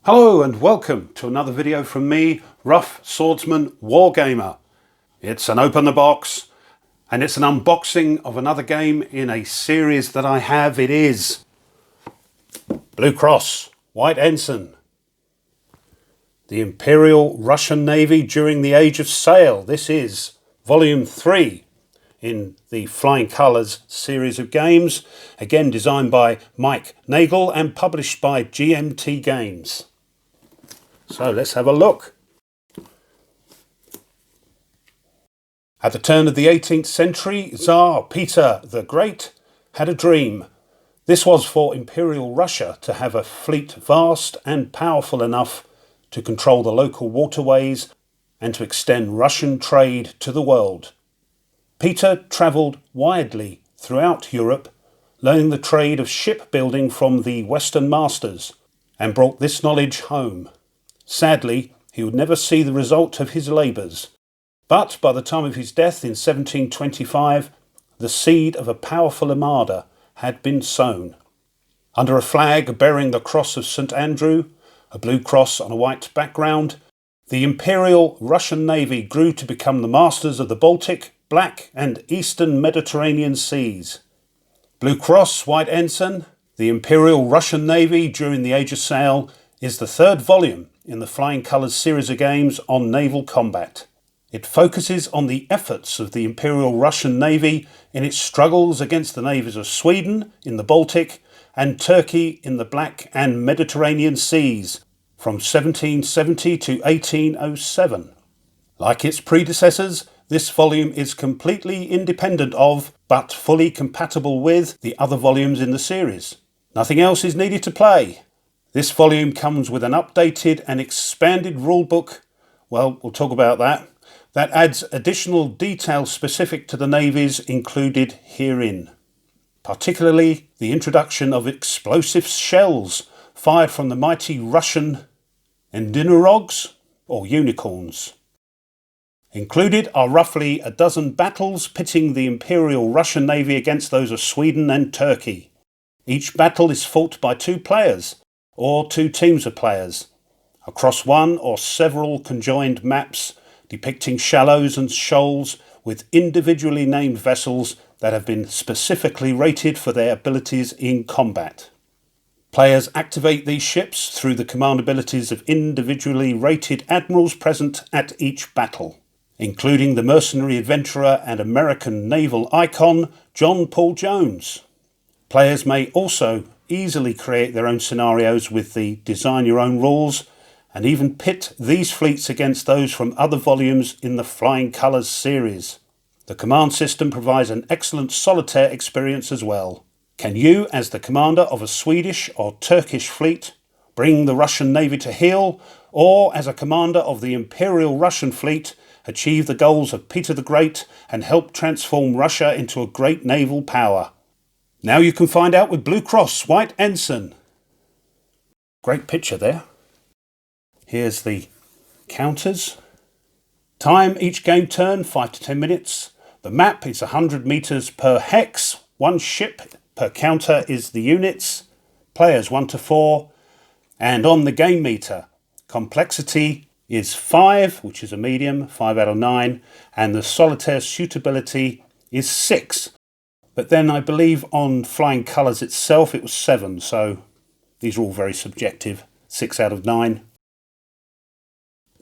Hello and welcome to another video from me, Rough Swordsman Wargamer. It's an open the box and it's an unboxing of another game in a series that I have. It is Blue Cross, White Ensign. The Imperial Russian Navy during the Age of Sail. This is Volume 3 in the Flying Colours series of games. Again designed by Mike Nagel and published by GMT Games. So let's have a look. At the turn of the 18th century, Tsar Peter the Great had a dream. This was for Imperial Russia to have a fleet vast and powerful enough to control the local waterways and to extend Russian trade to the world. Peter travelled widely throughout Europe, learning the trade of shipbuilding from the Western masters, and brought this knowledge home. Sadly, he would never see the result of his labours, but by the time of his death in 1725, the seed of a powerful armada had been sown. Under a flag bearing the cross of St. Andrew, a blue cross on a white background, the Imperial Russian Navy grew to become the masters of the Baltic, Black and Eastern Mediterranean seas. Blue Cross, White Ensign, the Imperial Russian Navy during the Age of Sail, is the third volume in the Flying Colours series of games on naval combat. It focuses on the efforts of the Imperial Russian Navy in its struggles against the navies of Sweden in the Baltic and Turkey in the Black and Mediterranean seas from 1770 to 1807. Like its predecessors, this volume is completely independent of, but fully compatible with, the other volumes in the series. Nothing else is needed to play. This volume comes with an updated and expanded rulebook. Well, we'll talk about that. That adds additional detail specific to the navies included herein. Particularly the introduction of explosive shells fired from the mighty Russian Endinorogs, or unicorns. Included are roughly a dozen battles pitting the Imperial Russian Navy against those of Sweden and Turkey. Each battle is fought by two players, or two teams of players, across one or several conjoined maps depicting shallows and shoals with individually named vessels that have been specifically rated for their abilities in combat. Players activate these ships through the command abilities of individually rated admirals present at each battle, including the mercenary adventurer and American naval icon John Paul Jones. Players may also easily create their own scenarios with the design your own rules and even pit these fleets against those from other volumes in the Flying Colours series. The command system provides an excellent solitaire experience as well. Can you, as the commander of a Swedish or Turkish fleet, bring the Russian Navy to heel, or as a commander of the Imperial Russian fleet, achieve the goals of Peter the Great and help transform Russia into a great naval power? Now you can find out with Blue Cross, White Ensign. Great picture there. Here's the counters. Time each game turn 5 to 10 minutes. The map is 100 metres per hex. One ship per counter is the units. Players 1 to 4. And on the game meter, complexity is 5, which is a medium, 5 out of 9. And the solitaire suitability is 6. But then I believe on Flying Colours itself it was 7, so these are all very subjective. 6 out of 9.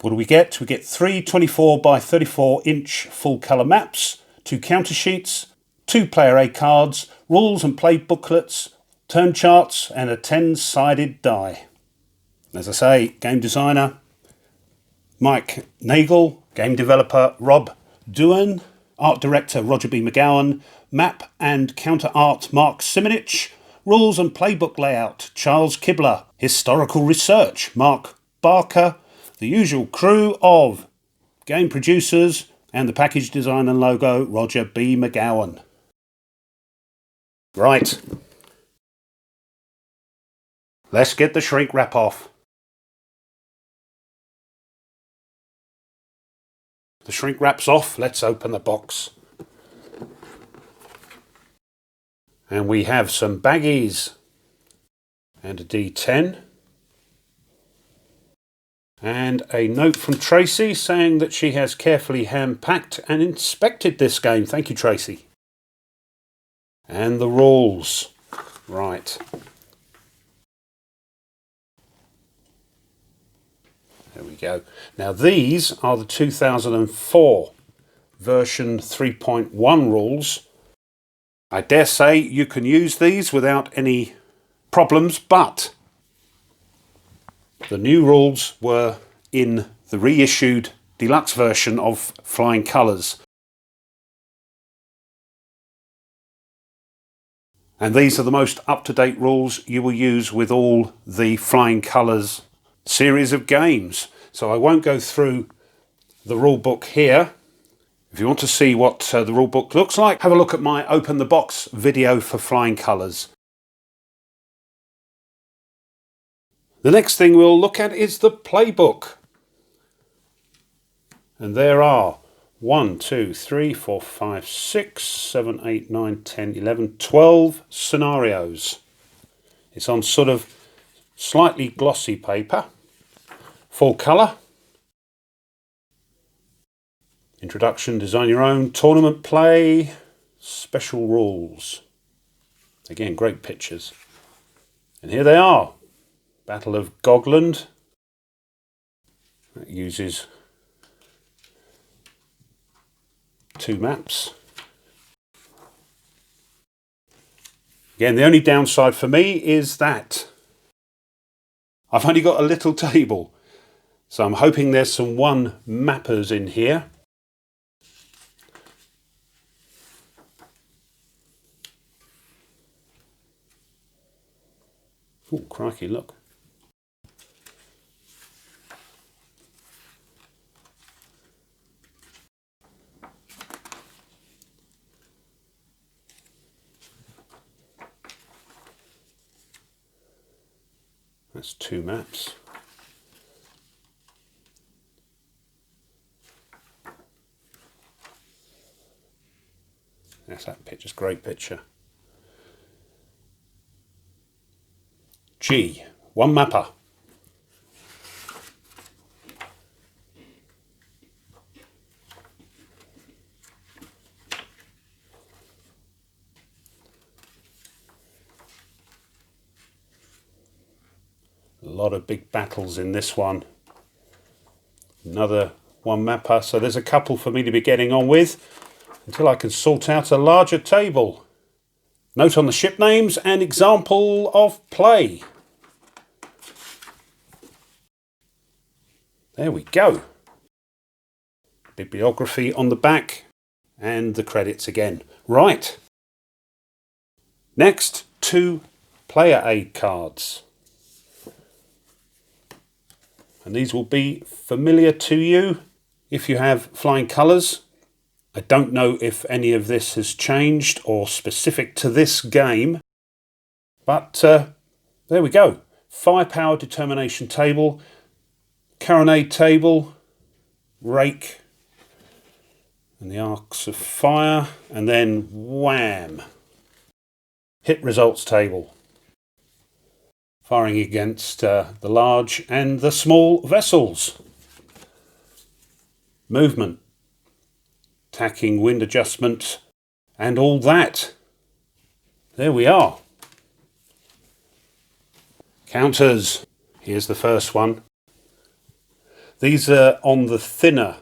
What do we get? We get 3 24 by 34 inch full colour maps, 2 counter sheets, 2 player A cards, rules and play booklets, turn charts and a 10-sided die. As I say, game designer Mike Nagel, game developer Rob Duan, art director Roger B. McGowan, map and counter art Mark Simonich, rules and playbook layout Charles Kibler, historical research Mark Barker, the usual crew of game producers, and the package design and logo Roger B. McGowan. Right, let's get the shrink wrap off. The shrink wrap's off, let's open the box. And we have some baggies and a D10. And a note from Tracy saying that she has carefully hand-packed and inspected this game. Thank you, Tracy. And the rules. Right. There we go. Now these are the 2004 version 3.1 rules. I dare say you can use these without any problems, but the new rules were in the reissued deluxe version of Flying Colours. And these are the most up-to-date rules you will use with all the Flying Colours series of games. So I won't go through the rule book here. If you want to see what the rule book looks like, have a look at my Open the Box video for Flying Colours. The next thing we'll look at is the playbook. And there are 1, 2, 3, 4, 5, 6, 7, 8, 9, 10, 11, 12 scenarios. It's on sort of slightly glossy paper, full colour. Introduction, design your own, tournament play, special rules. Again, great pictures. And here they are. Battle of Gogland. That uses 2 maps. Again, the only downside for me is that I've only got a little table. So I'm hoping there's some one mappers in here. Oh, crikey, look. That's 2 maps. That's that picture's great picture. G, 1 mapper. A lot of big battles in this one. Another 1 mapper, so there's a couple for me to be getting on with until I can sort out a larger table. Note on the ship names and example of play. There we go. Bibliography on the back and the credits again. Right. Next, 2 player aid cards. And these will be familiar to you if you have Flying Colours. I don't know if any of this has changed or specific to this game, but there we go. Firepower determination table, carronade table, rake, and the arcs of fire, and then wham! Hit results table. Firing against the large and the small vessels. Movement, tacking, wind adjustment, and all that. There we are. Counters. Here's the first one. These are on the thinner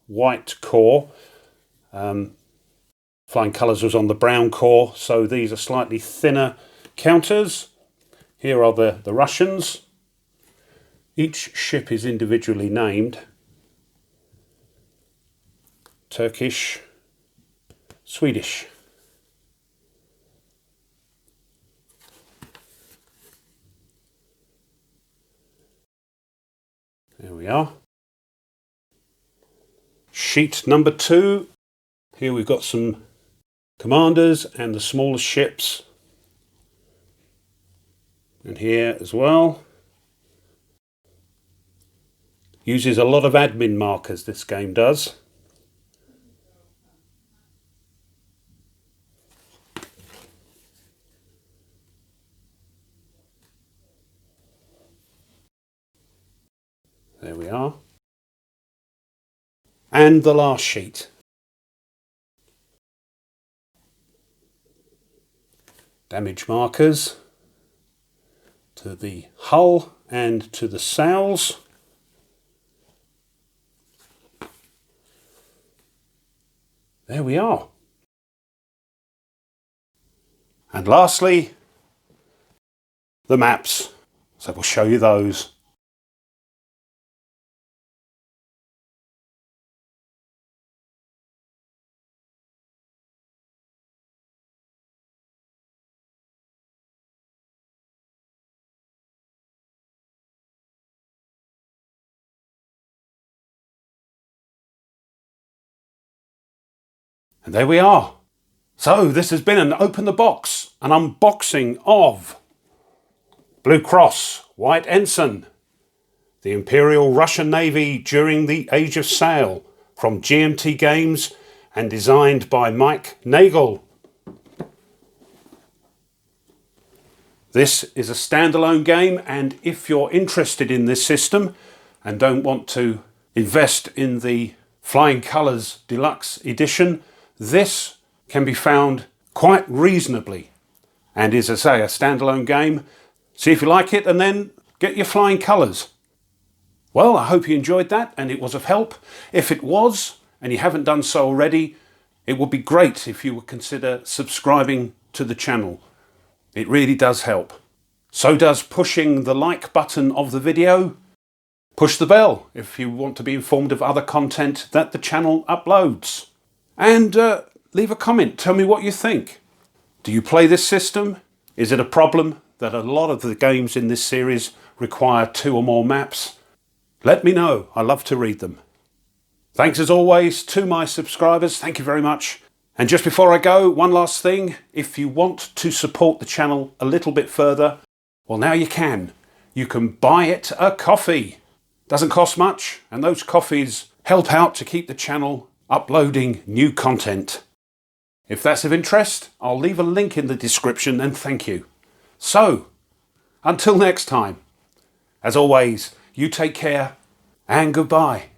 white core. Flying Colours was on the brown core, so these are slightly thinner counters. Here are the Russians. Each ship is individually named. Turkish, Swedish. There we are. Sheet number 2. Here we've got some commanders and the smaller ships. And here as well. Uses a lot of admin markers, this game does. and the last sheet. Damage markers to the hull and to the sails. There we are. And lastly, the maps. So we'll show you those. And there we are. So this has been an Open the Box, an unboxing of Blue Cross, White Ensign, the Imperial Russian Navy during the Age of Sail, from GMT Games and designed by Mike Nagel. This is a standalone game, and if you're interested in this system and don't want to invest in the Flying Colours Deluxe Edition, this can be found quite reasonably and is, as I say, a standalone game. See if you like it and then get your Flying Colours. Well, I hope you enjoyed that and it was of help. If it was, and you haven't done so already, it would be great if you would consider subscribing to the channel. It really does help. So does pushing the like button of the video. Push the bell if you want to be informed of other content that the channel uploads. And leave a comment. Tell me what you think. Do you play this system? Is it a problem that a lot of the games in this series require 2 or more maps? Let me know. I love to read them. Thanks as always to my subscribers. Thank you very much. And just before I go, one last thing. If you want to support the channel a little bit further, well, now you can. You can buy it a coffee. Doesn't cost much, and those coffees help out to keep the channel uploading new content. If that's of interest, I'll leave a link in the description, and thank you. So, until next time, as always, you take care and goodbye.